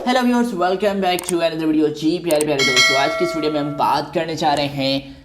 Hello viewers, welcome back to another video. जी प्यारे प्यारे दोस्तों, आज की इस वीडियो में हम बात करने जा रहे हैं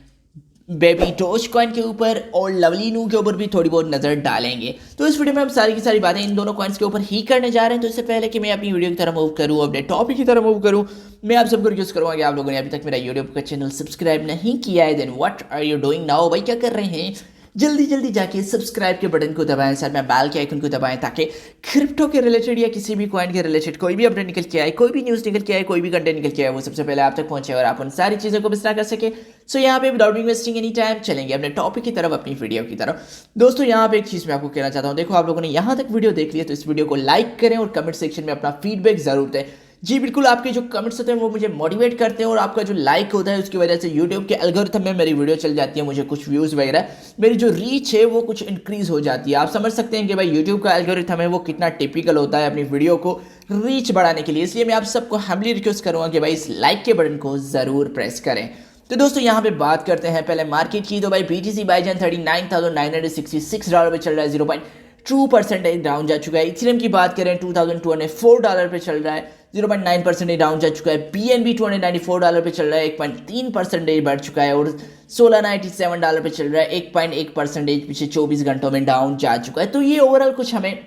बेबी डोज कॉइन के ऊपर और लवली नू के ऊपर भी थोड़ी बहुत नज़र डालेंगे। तो इस वीडियो में हम सारी की सारी बातें इन दोनों कॉइन्स के ऊपर ही करने जा रहे हैं। तो इससे पहले कि मैं अपनी वीडियो की तरफ मूव करूँ, अपने टॉपिक की तरफ मूव करूँ, मैं आप सबको रिक्वेस्ट करूँगा कि आप लोगों ने अभी तक मेरा यूट्यूब का चैनल सब्सक्राइब नहीं किया है, then what are you doing now. भाई क्या कर रहे हैं, जल्दी जल्दी जाके सब्सक्राइब के बटन को दबाएं, साथ में बेल के आइकन को दबाएं, ताकि क्रिप्टो के रिलेटेड या किसी भी कॉइन के रिलेटेड कोई भी अपडेट निकल के आए, कोई भी न्यूज़ निकल के आए, कोई भी कंटेंट निकल के आए, वो सबसे पहले आप तक पहुंचे और आप उन सारी चीज़ों को मिस ना कर सके। सो यहाँ पे विदाउट इन्वेस्टिंग एनी टाइम चलेंगे अपने टॉपिक की तरफ, अपनी वीडियो की तरफ। दोस्तों यहाँ पे एक चीज़ मैं आपको कहना चाहता हूँ, देखो आप लोगों ने यहाँ तक वीडियो देख लिया तो इस वीडियो को लाइक करें और कमेंट सेक्शन में अपना फीडबैक जरूर दें। जी बिल्कुल, आपके जो कमेंट्स होते हैं वो मुझे मोटिवेट करते हैं और आपका जो लाइक होता है उसकी वजह से यूट्यूब के एल्गोरिथम में मेरी वीडियो चल जाती है, मुझे कुछ व्यूज़ वगैरह, मेरी जो रीच है वो कुछ इंक्रीज हो जाती है। आप समझ सकते हैं कि भाई यूट्यूब का एल्गोरिथम है वो कितना टिपिकल होता है अपनी वीडियो को रीच बढ़ाने के लिए। इसलिए मैं आप सबको हम्बली रिक्वेस्ट करूँगा कि भाई इस लाइक के बटन को ज़रूर प्रेस करें। तो दोस्तों यहाँ पे बात करते हैं पहले मार्केट की। तो भाई BTC बाईजान $39,966 पे चल रहा है, 0.2% डाउन जा चुका है। इथेरियम की बात करें $2,204 पे चल रहा है, 0.9% डाउन जा चुका है। BNB $294 पे चल रहा है, 1.3% बढ़ चुका है। और सोलाना $87 पे चल रहा है, 1.1% पिछले 24 घंटों में डाउन जा चुका है। तो ये ओवरऑल कुछ हमें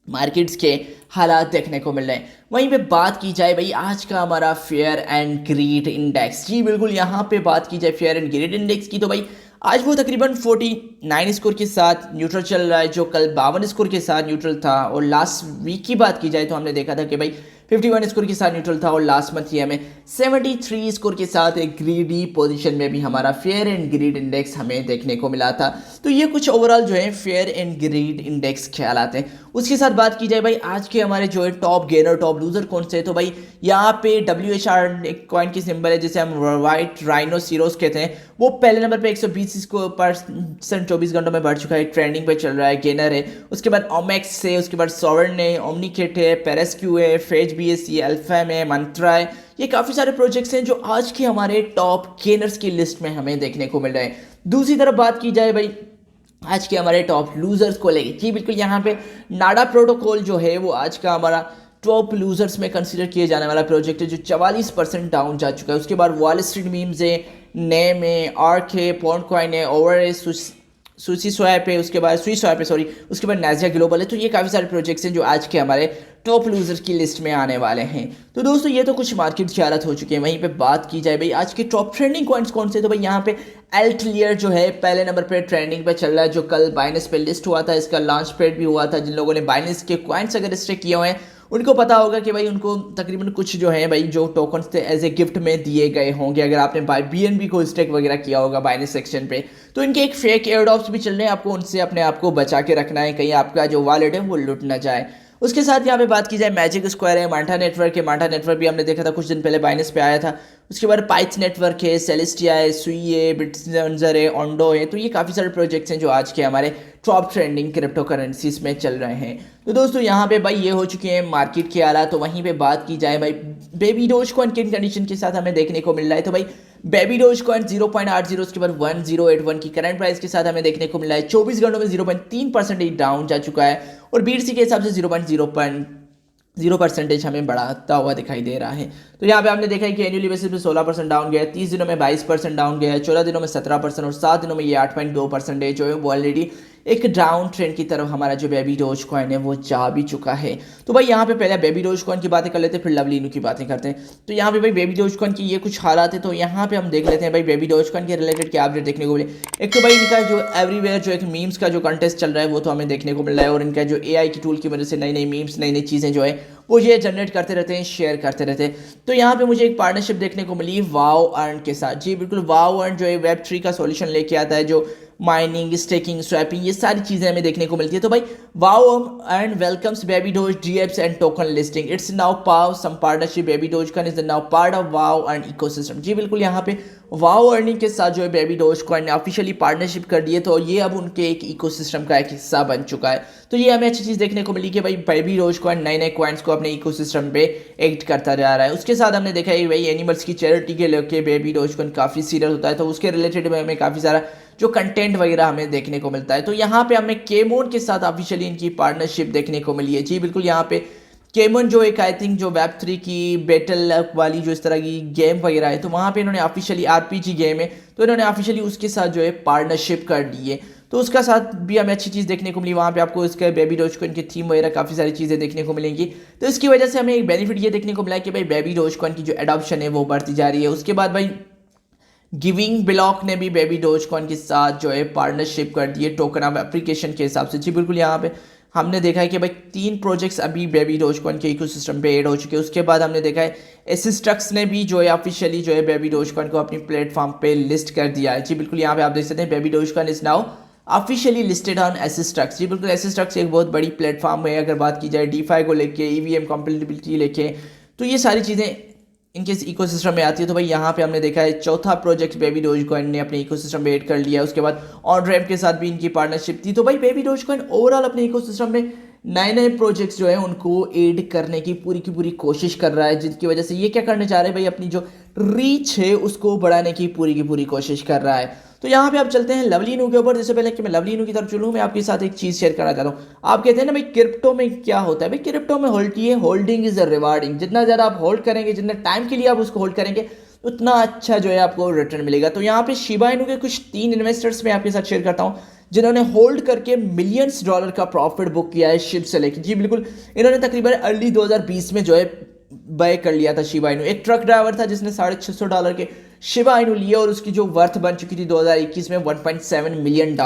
मार्केट्स के हालात देखने को मिल रहे हैं। वहीं पे बात की जाए भाई आज का हमारा फेयर एंड ग्रीड इंडेक्स, जी बिल्कुल यहाँ पे बात की जाए फेयर एंड ग्रीड इंडेक्स की, तो भाई आज वो तकरीबन 49 स्कोर के साथ न्यूट्रल चल रहा है, जो कल 52 स्कोर के साथ न्यूट्रल था। और लास्ट वीक की बात की जाए तो हमने देखा था कि भाई 51 स्कोर के साथ न्यूट्रल था और लास्ट मंथ ही हमें 73 स्कोर के साथ एक ग्रीडी पोजीशन में भी हमारा फेयर एंड ग्रीड इंडेक्स हमें देखने को मिला था। तो ये कुछ ओवरऑल जो है फेयर एंड ग्रीड इंडेक्स ख्याल आते हैं। उसके साथ बात की जाए भाई आज के हमारे जो है टॉप गेनर टॉप लूजर कौन से है, तो भाई यहाँ पे WHR एक कॉइन की सिंबल है जिसे हम व्हाइट राइनोसिरोस कहते हैं, वो पहले नंबर पे 120 को परसेंट 24 घंटों में बढ़ चुका है, ट्रेंडिंग पे चल रहा है, गेनर है। उसके बाद ओमेक्स है, उसके बाद सॉवरन है, ओमनीकेट है, पेरेस्क्यू है, फेज BSC, अल्फाम है, मंत्रा है। ये काफ़ी सारे प्रोजेक्ट्स हैं जो आज के हमारे टॉप गेनर्स की लिस्ट में हमें देखने को मिल रहे हैं। दूसरी तरफ बात की जाए भाई आज के हमारे टॉप लूजर्स को लेके, जी बिल्कुल यहाँ पे नाडा प्रोटोकॉल जो है वो आज का हमारा टॉप लूजर्स में कंसीडर किए जाने वाला प्रोजेक्ट है, जो 44% डाउन जा चुका है। उसके बाद वॉल स्ट्रीट मीम्स है, नेम है, आर्क है, पॉन्ड कॉइन है, ओवर है, सुसी स्वैप है, उसके बाद स्वी स्वैप है सॉरी, उसके बाद नाजिया ग्लोबल है। तो ये काफ़ी सारे प्रोजेक्ट्स हैं जो आज के हमारे टॉप लूजर्स की लिस्ट में आने वाले हैं। तो दोस्तों ये तो कुछ मार्केट की हालत हो चुकी है। वहीं पे बात की जाए भाई आज के टॉप ट्रेंडिंग कॉइन्स कौन से, तो भाई यहाँ पे एल्टलियर जो है पहले नंबर पे ट्रेंडिंग पे चल रहा है, जो कल बाइनेंस पे लिस्ट हुआ था, इसका लॉन्च पैड भी हुआ था। जिन लोगों ने बाइनेंस के कॉइन्स अगर स्टेक किए हुए हैं उनको पता होगा कि भाई उनको तकरीबन कुछ जो है भाई जो टोकन्स थे एज ए गिफ्ट में दिए गए होंगे। अगर आपने BNB को स्टेक वगैरह किया होगा बाइनेंस सेक्शन पे, तो इनके एक फेक एयरड्रॉप्स भी चल रहे हैं, आपको उनसे अपने आप को बचा के रखना है, कहीं आपका जो वॉलेट है वो लुट ना जाए। उसके साथ यहाँ पे बात की जाए मैजिक स्क्वायर है, मांटा नेटवर्क है, मांटा नेटवर्क भी हमने देखा था कुछ दिन पहले बाइनेंस पे आया था। उसके बाद पाइथ नेटवर्क है, सेलेस्टिया है, सुई है, बिटजर है, ऑन्डो है। तो ये काफ़ी सारे प्रोजेक्ट्स हैं जो आज के हमारे टॉप ट्रेंडिंग क्रिप्टो करेंसीज में चल रहे हैं। तो दोस्तों यहाँ पे भाई ये हो चुके हैं मार्केट के हालात। तो वहीं पे बात की जाए भाई बेबी डोज कॉइन किन कंडीशन के साथ हमें देखने को मिल रहा है, तो भाई बेबी डोज कॉइन 0.80 उसके बाद 1081 की करंट प्राइस के साथ हमें देखने को मिला है। 24 घंटों में 0.3% डाउन जा चुका है और BTC के हिसाब से 0.0% हमें बढ़ाता हुआ दिखाई दे रहा है। तो यहाँ पे आपने देखा है कि एनुअली बेसिस पे 16% डाउन गया है, 30 दिनों में 22% डाउन गया है, 14 दिनों में 17% और 7 दिनों में ये 8.2% जो है वो ऑलरेडी एक डाउन ट्रेंड की तरफ हमारा जो बेबी डोज कॉइन है वो जा भी चुका है। तो भाई यहाँ पे पहले बेबी डोज कॉइन की बातें कर लेते हैं, फिर लवली नू की बातें करते हैं। तो यहाँ पे भाई बेबी डोज कॉइन की ये कुछ हालात है, तो यहाँ पे हम देख लेते हैं भाई बेबी डोज कॉइन के रिलेटेड क्या अपडेट देखने को मिले। एक तो भाई इनका जो एवरीवेयर जो एक मीम्स का जो कंटेस्ट चल रहा है वो तो हमें देखने को मिल रहा है, और इनका जो AI की टूल की वजह से नई नई मीम्स नई नई चीज़ें जो है वो ये जनरेट करते रहते हैं, शेयर करते रहते हैं। तो यहाँ पे मुझे एक पार्टनरशिप देखने को मिली वाओ अर्न के साथ। जी बिल्कुल, वाओ अर्न जो है Web3 का सॉल्यूशन लेके आता है, जो माइनिंग, स्टेकिंग, स्वैपिंग ये सारी चीज़ें हमें देखने को मिलती है। तो भाई wow earn welcomes baby doge DApps and token listing, it's now pow some partnership baby doge coin is now part of wow earn ecosystem. जी बिल्कुल, यहाँ पे वाओ अर्निंग के साथ जो है बेबी डोज कॉइन ने ऑफिशियली पार्टनरशिप कर दी है, तो ये अब उनके एक इकोसिस्टम का एक हिस्सा बन चुका है। तो ये हमें अच्छी चीज़ देखने को मिली कि भाई बेबी डोज कॉइन नए नए कॉइन्स को अपने इकोसिस्टम पे एक्ट करता जा रहा है। उसके साथ हमने देखा है भाई एनिमल्स की चैरिटी के लेके बेबी डोज कॉइन काफ़ी सीरियस होता है, तो उसके रिलेटेड में हमें काफ़ी सारा जो कंटेंट वगैरह हमें देखने को मिलता है। तो यहाँ पे हमें केमोन के साथ ऑफिशियली इनकी पार्टनरशिप देखने को मिली है। जी बिल्कुल, यहाँ पे केमन जो एक आई थिंक जो वेब 3 की बैटल वाली जो इस तरह की गेम वगैरह है, तो वहाँ पे इन्होंने ऑफिशियली RPG गेम है, तो इन्होंने ऑफिशियली उसके साथ जो है पार्टनरशिप कर दी है। तो उसका साथ भी हमें अच्छी चीज़ देखने को मिली। वहाँ पे आपको इसके बेबी डॉजकॉइन की थीम वगैरह काफ़ी सारी चीज़ें देखने को मिलेंगी। तो इसकी वजह से हमें एक बेनिफिट ये देखने को मिला कि भाई बेबी डॉजकॉइन की जो एडॉप्शन है वो बढ़ती जा रही है। उसके बाद भाई गिविंग ब्लॉक ने भी बेबी डॉजकॉइन के साथ जो है पार्टनरशिप कर दी है टोकन ऑफ एप्लीकेशन के हिसाब से। जी बिल्कुल, यहाँ पे हमने देखा है कि भाई 3 प्रोजेक्ट्स अभी बेबी डॉजकॉइन के इकोसिस्टम पे ऐड हो चुके हैं। उसके बाद हमने देखा है एसिस्ट्रक्स ने भी जो है ऑफिशियली जो है बेबी डॉजकॉइन को अपनी प्लेटफॉर्म पे लिस्ट कर दिया है। जी बिल्कुल, यहाँ पे आप देख सकते हैं baby dogecoin is now officially listed on एसिस्ट्रक्स। जी बिल्कुल, एसिस्ट्रक्स एक बहुत बड़ी प्लेटफॉर्म है। अगर बात की जाए DeFi को लेके, EVM कंपेटिबिलिटी लेके, तो ये सारी चीज़ें इनके इकोसिस्टम में आती है। तो भाई यहाँ पे हमने देखा है चौथा प्रोजेक्ट बेबी डॉजकॉइन ने अपने इकोसिस्टम में ऐड कर लिया है। उसके बाद ऑन रैम्प के साथ भी इनकी पार्टनरशिप थी। तो भाई बेबी डॉजकॉइन ओवरऑल अपने इकोसिस्टम में नए नए प्रोजेक्ट्स जो है उनको ऐड करने की पूरी कोशिश कर रहा है, जिसकी वजह से ये क्या करने चाह रहे हैं भाई, अपनी जो रीच है उसको बढ़ाने की पूरी कोशिश कर रहा है। तो यहाँ पे आप चलते हैं लवली नू के ऊपर। जैसे पहले कि मैं लवली नू की तरफ चलूँ, मैं आपके साथ एक चीज़ शेयर करना चाहता हूँ। आप कहते हैं ना भाई क्रिप्टो में क्या होता है, भाई क्रिप्टो में होल्डिंग इज अ रिवार्डिंग। जितना ज़्यादा आप होल्ड करेंगे, जितने टाइम के लिए आप उसको होल्ड करेंगे, उतना अच्छा जो है आपको रिटर्न मिलेगा। तो यहाँ पे शिबा इनू के कुछ 3 इन्वेस्टर्स मैं आपके साथ शेयर करता हूँ जिन्होंने होल्ड करके मिलियंस डॉलर का प्रॉफिट बुक किया है शिप से लेकर। जी बिल्कुल, इन्होंने तकरीबन अर्ली 2020 में जो है बाय कर लिया था शिबा इनू। एक ट्रक ड्राइवर था जिसने $650 के शिबा इनू लिए और उसकी जो वर्थ बन चुकी थी 2021 में $1.7 मिलियन।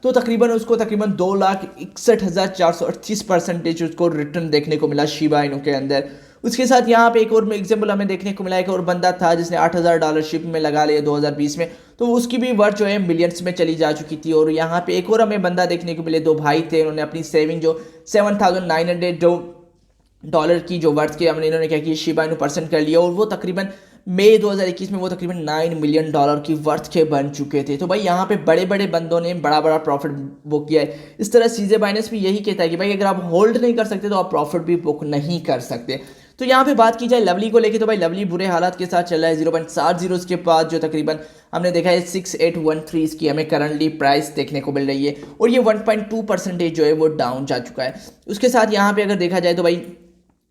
तो तकरीबन उसको 2,61,438% उसको रिटर्न देखने को मिला शिबा इनू के अंदर। उसके साथ यहाँ पे एक और एग्जाम्पल हमें देखने को मिला, एक और बंदा था जिसने $8,000 शिप में लगा लिया 2020 में, तो उसकी भी वर्थ जो है मिलियंस में चली जा चुकी थी। और यहाँ पे एक और हमें बंदा देखने को मिले, 2 भाई थे, उन्होंने अपनी सेविंग जो $7,900 की जो वर्थ के हमने इन्होंने क्या किया, शिबा इनू परसेंट कर लिया और वो तकरीबन मई 2021 में वो तकरीबन $9 मिलियन की वर्थ के बन चुके थे। तो भाई यहाँ पे बड़े बड़े बंदों ने बड़ा प्रॉफिट बुक किया है। इस तरह सीजे बाइनेंस भी यही कहता है कि भाई अगर आप होल्ड नहीं कर सकते तो आप प्रॉफिट भी बुक नहीं कर सकते। तो यहाँ पे बात की जाए लवली को लेके, तो भाई लवली बुरे हालात के साथ चल रहा है। 0.70 के बाद जो तकरीबन हमने देखा है 6813 इसकी हमें करंटली प्राइस देखने को मिल रही है और ये 1.2% जो है वो डाउन जा चुका है। उसके साथ यहाँ पे अगर देखा जाए तो भाई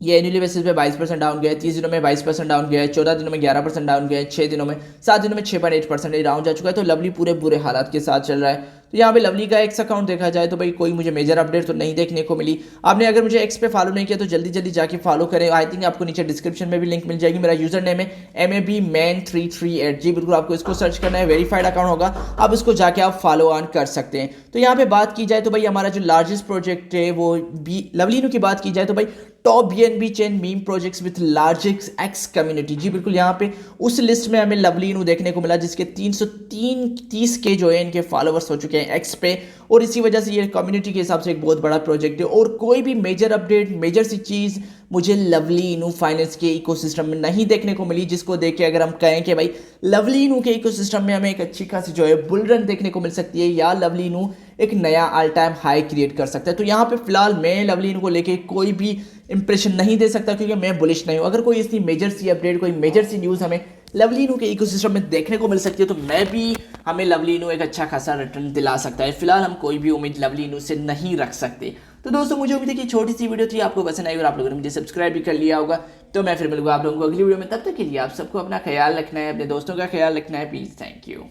ये एनुअली बेसिस पे 22% डाउन गया है, 30 दिनों में 22% डाउन गया है, 14 दिनों में 11% डाउन गया है, 6 दिनों में 7 दिनों में 6.8% डाउन जा चुका है। तो लवली पूरे बुरे हालात के साथ चल रहा है। तो यहाँ पे लवली का एक्स अकाउंट देखा जाए तो भाई कोई मुझे मेजर अपडेट तो नहीं देखने को मिली। आपने अगर मुझे एक्स पे फॉलो नहीं किया तो जल्दी जाके फॉलो करें। आई थिंक आपको नीचे डिस्क्रिप्शन में भी लिंक मिल जाएगी। मेरा यूजर नेम है MABMAN338। जी बिल्कुल, आपको इसको सर्च करना है, वेरीफाइड अकाउंट होगा, आप इसको जाके आप फॉलो ऑन कर सकते हैं। तो यहाँ पे बात की जाए तो भाई हमारा जो लार्जेस्ट प्रोजेक्ट है वो भी लवली नू की बात की जाए तो भाई top BNB chain meme projects with largest X community. जी बिल्कुल, यहाँ पे उस लिस्ट में हमें लवली नू देखने को मिला जिसके 330 के जो है इनके फॉलोवर्स हो चुके हैं एक्स पे, और इसी वजह से ये कम्युनिटी के हिसाब से एक बहुत बड़ा प्रोजेक्ट है। और कोई भी मेजर अपडेट, मेजर सी चीज़ मुझे लवली नू फाइनेंस के इकोसिस्टम में नहीं देखने को मिली, जिसको देख के अगर हम कहें कि भाई लवली नू के इकोसिस्टम में हमें एक अच्छी खासी जो है बुल रन देखने को मिल सकती है या लवली नू एक नया ऑल टाइम हाई क्रिएट कर सकता है। तो यहाँ पे फिलहाल मैं लवली नू को लेके कोई भी इंप्रेशन नहीं दे सकता क्योंकि मैं बुलिश नहीं हूँ। अगर कोई इसकी मेजर सी अपडेट, कोई मेजर सी न्यूज़ हमें लवली नू के इकोसिस्टम में देखने को मिल सकती है तो मैं भी हमें लवली नू एक अच्छा खासा रिटर्न दिला सकता है। फिलहाल हम कोई भी उम्मीद लवली नू से नहीं रख सकते। तो दोस्तों, मुझे उम्मीद है कि छोटी सी वीडियो थी, आपको पसंद आई और आप लोगों ने मुझे सब्सक्राइब भी कर लिया होगा। तो मैं फिर मिलूंगा आप लोगों को अगली वीडियो में। तब तक के लिए आप सबको अपना ख्याल रखना है, अपने दोस्तों का ख्याल रखना है। Please, thank you.